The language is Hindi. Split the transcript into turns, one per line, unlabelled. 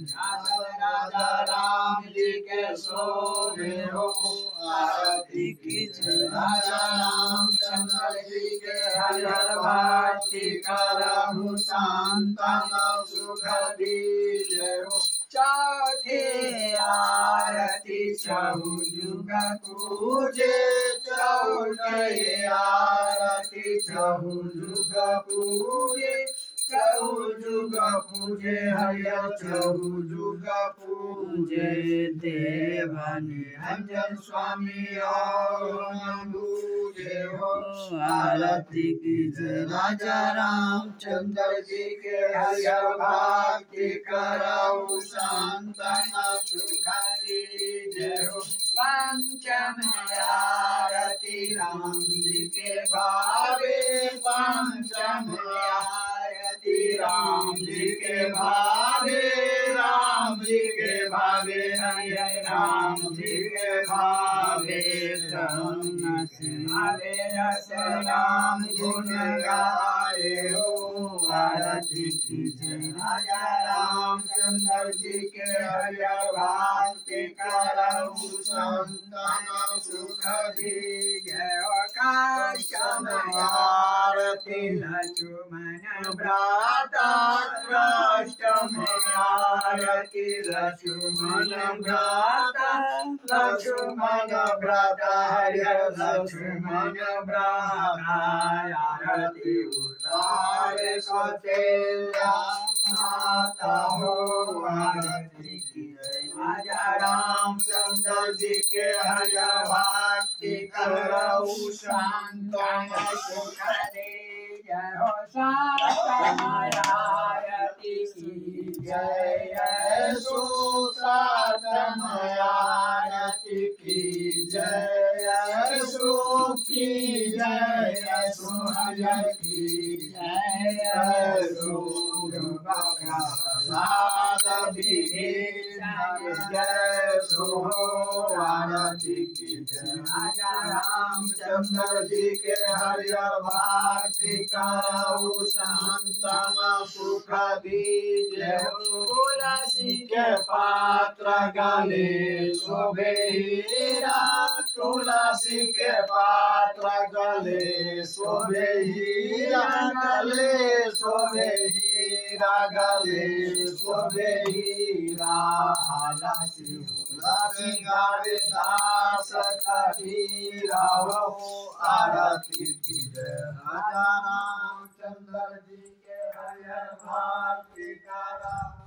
राजा राम जी के शोभे हो आरती कीजिए राजा रामचंद्र जी के हरिहर भक्ति करहु संतन सुख दीजिए हो चौथे आरती चहु जुग पूजे चौथे आरती चहु जुग पूजे चहु जुग पूजे हरिहर चहु जुग पूजे देवन निरंजन स्वामी और पूजे हो आरती कीजिए राजा रामचंद्र जी के हरिहर भक्ति करहु संतन सुख दीजिए हो पंचम आरती राम जी के भावे पंचम आरती राम जी के भावे राम जी के भावे हरे राम जी के भावे हरे रस राम गुण गाए हो आरती कीजिए राजा रामचंद्र जी के हरिहर भक्ति करहु संतन सुख दीजिए कांचन आरती लक्ष्मण भ्राता कृष्ण आरती लक्ष्मण भ्राता हरिहर लक्ष्मण भ्राता आरती उतारे सौतेल्या माता हो आरती राजा रामचंद्र जी के हरिहर भक्ति करहु संतन सुख दीजिए हो संतन आरती जय सुतम आरती की जय सुखी जय सुहर की जय जय सो आरती की जय राजा रामचंद्र जी के हरिहर भक्ति करहु संतन सुख दीजिए तुलसी के पात्र गले शोभे हीरा तुलसी के पात्र गले शोभे हीरा गले शोभे हीरा गले शोभे हीरा आला सिंगारे दास कबीरा हो आरती कीजिए राजा रामचंद्र जी के हरिहर भक्ति करहु